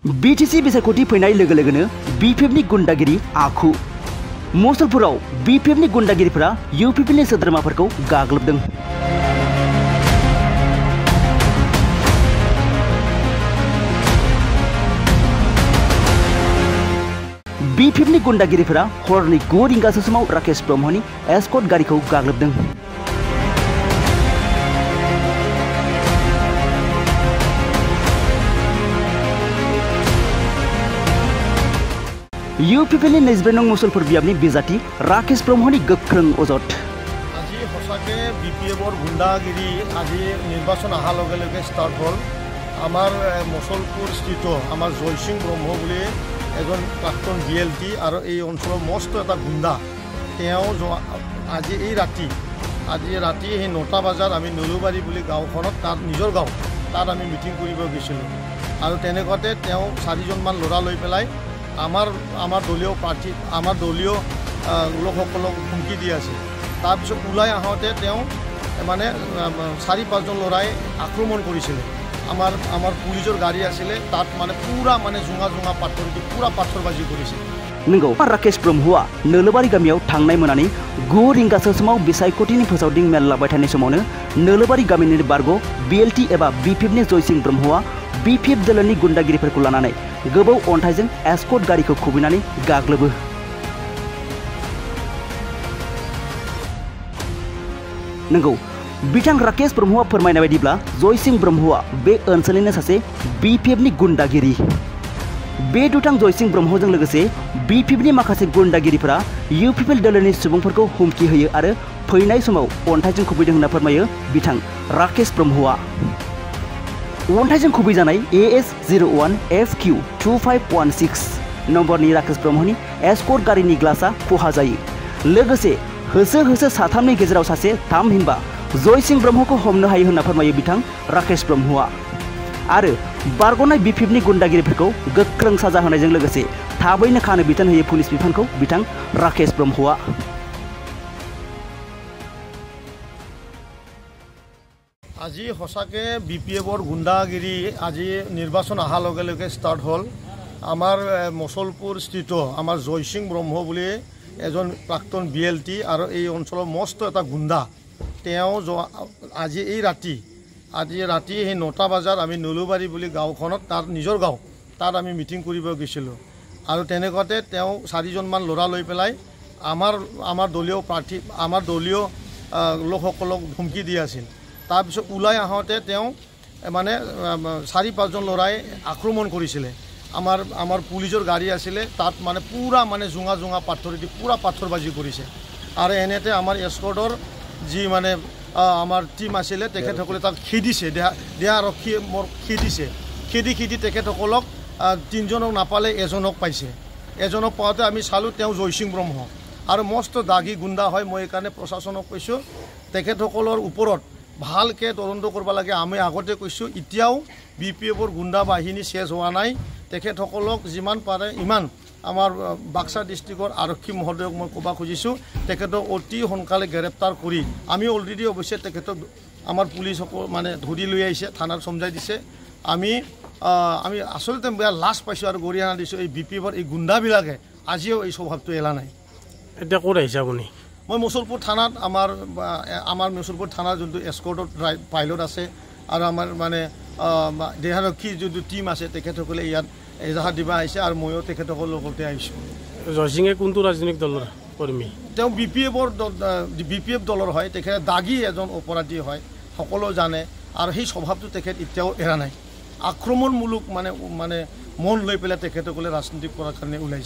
BTC बिसायख'थि फैनाय लोगो लोगोनो BPFनि गुन्डागिरि आखु मसलपुराव BPFनि गुन्डागिरिफोरा UPPनि सोद्रोमाफोरखौ गाग्लोबदों। BPFनि गुन्डागिरिफोरा हरनि 9 रिंगासो समाव राकेश ब्रह्मनि एस्कर्ट गारिखौ गाग्लोबदों। UPPनि 22 नं मुसलपुर बियाबनि बिजाथि राकेश ब्रह्मनि गोख्रों अजद। আজি হসাকে BPFৰ গুন্ডাগিৰি আজি নিৰ্বাচন অহাৰ লগে লগে ষ্টাৰ্ট হ'ল। আমাৰ মুছলপুৰ স্থিত আমাৰ জয় সিং ব্ৰহ্ম বুলি এজন প্ৰাক্তন BLT আৰু এই অঞ্চলৰ মস্ত এটা গুণ্ডা। তেওঁ আজি ৰাতি সেই 9টা বজাত আমি নলুবাৰী বুলি গাঁওখনত তাত নিজৰ গাঁও তাত আমি মিটিং কৰিব গৈছিলোঁ আৰু তেনেকুৱাতে তেওঁ 4জনমান ল'ৰা লৈ পেলাই আমাৰ দলীয় প্ৰাৰ্থী আমাৰ দলীয় লোকসকলক হুমকি দি আছে। তাৰপিছত ওলাই আহোঁতে তেওঁ মানে 4-5জন ল'ৰাই আক্ৰমণ কৰিছিলে। আমাৰ পুলিচৰ গাড়ী আছিলে তাত মানে পুৰা মানে জোঙা পাথৰ দি পুৰা পাথৰবাজি কৰিছে। नंगौ राकेश ब्रह्मआ नोलोबारी गामियाव थांनाय मोनानि 9 रिंगासो समाव बिसायख'थिनि फोसावदिं मेल लाबाय थानाय समावनो नोलोबारी गामिनि बारग' BLT एबा BPFनि जय सिं ब्रह्मआ BPF दोलोनि गुन्डागिरिफोरखौ लानानै गोबौ अन्थाइजों एस्कर्ट गारिखौ खुबैनानै गाग्लोबो। नंगौ बिथां राकेश ब्रह्मआ फोरमायनाय बायदिब्ला जय सिं ब्रह्मआ बे ओनसोलनिनो सासे BPFनि गुन्डागिरि। बे दुथां जय सिं ब्रह्मजों लोगोसे BPFनि माखासे गुन्डागिरिफोरा UPP दोलोनि सुबुंफोरखौ हुमखि होयो आरो फैनाय समाव अन्थाइजों खुबैदों होनना फोरमायो बिथां राकेश ब्रह्मआ। अन्थाइजों खुबैजानाय AS01FQ2516 नम्बरनि राकेश ब्रह्मनि एस्कर्ट गारिनि ग्लासआ खहा जायो। लोगोसे होसो साथामनि गेजेराव सासे थामहिनबा जय सिं ब्रह्मखौ हमनो हायो होनना फोरमायो बिथां राकेश ब्रह्मआ। आरो बारग'नाय BPFनि गुन्डागिरिफोरखौ गोख्रों साजा होनायजों लोगोसे थाबैनो खानो बिथोन होयो पुलिस बिफानखौ बिथां राकेश ब्रह्मआ। আজি হসাকে BPFৰ গুন্ডাগিৰি আজি নিৰ্বাচন অহাৰ লগে লগে ষ্টাৰ্ট হ'ল। আমাৰ মুছলপুৰ স্থিত আমাৰ জয় সিং ব্ৰহ্ম বুলি এজন প্ৰাক্তন BLT আৰু এই অঞ্চলৰ মস্ত এটা গুণ্ডা। তেওঁ আজি ৰাতি সেই 9টা বজাত আমি নলুবাৰী বুলি গাঁওখনত তাত নিজৰ গাঁও তাত আমি মিটিং কৰিব গৈছিলোঁ আৰু তেনেকুৱাতে তেওঁ 4জনমান ল'ৰা লৈ পেলাই আমাৰ দলীয় প্ৰাৰ্থী আমাৰ দলীয় লোকসকলক হুমকি দি আছিল। তাৰপিছত ওলাই আহোঁতে তেওঁ মানে 4-5জন ল'ৰাই আক্ৰমণ কৰিছিলে। আমাৰ পুলিচৰ গাড়ী আছিলে তাত মানে পুৰা মানে জোঙা পাথৰ দি পুৰা পাথৰবাজি কৰিছে আৰু এনেতে আমাৰ এস্কৰ্টৰ যি মানে আমাৰ টিম আছিলে তেখেতসকলে তাক খেদিছে দেহা আৰক্ষী মোৰ খেদি তেখেতসকলক 3জনক নাপালে এজনক পাইছে। এজনক পাওঁতে আমি চালোঁ তেওঁ জয় সিং ব্ৰহ্ম আৰু মস্ত দাগী গুণ্ডা হয়। মই এইকাৰণে প্ৰশাসনক কৈছোঁ তেখেতসকলৰ ওপৰত ভালকৈ তদন্ত কৰিব লাগে। আমি আগতে কৈছোঁ এতিয়াও BPFৰ গুণ্ডা বাহিনী শেষ হোৱা নাই। তেখেতসকলক যিমান পাৰে ইমান আমাৰ বাক্সা ডিষ্ট্ৰিক্টৰ আৰক্ষী মহোদয়ক মই ক'ব খুজিছোঁ তেখেতক অতি সোনকালে গ্ৰেপ্তাৰ কৰি আমি অলৰেডি অৱশ্যে তেখেতক আমাৰ পুলিচসকল মানে ধৰি লৈ আহিছে থানাত চমজাই দিছে। আমি আচলতে বেয়া লাজ পাইছোঁ আৰু গৰিহণা দিছোঁ এই BPFৰ এই গুণ্ডাবিলাকে আজিও এই স্বভাৱটো এৰা নাই। এতিয়া ক'ত আহিছে আপুনি? মই মুছলপুৰ থানাত আমাৰ মুছলপুৰ থানাৰ যোনটো এস্কৰ্টৰ পাইলট আছে আৰু আমাৰ মানে দেহাৰক্ষী যোনটো টিম আছে তেখেতসকলে ইয়াত এজাহাৰ দিব আহিছে আৰু ময়ো তেখেতসকলৰ লগতে আহিছোঁ। জয় সিঙে কোনটো ৰাজনৈতিক দলৰ কৰ্মী? তেওঁ BPF দলৰ হয়। তেখেতে দাগী এজন অপৰাধী হয় সকলো জানে আৰু সেই স্বভাৱটো তেখেত এতিয়াও এৰা নাই। আক্ৰমণমূলক মানে মন লৈ পেলাই তেখেতসকলে ৰাজনীতি কৰাৰ কাৰণে ওলাইছে।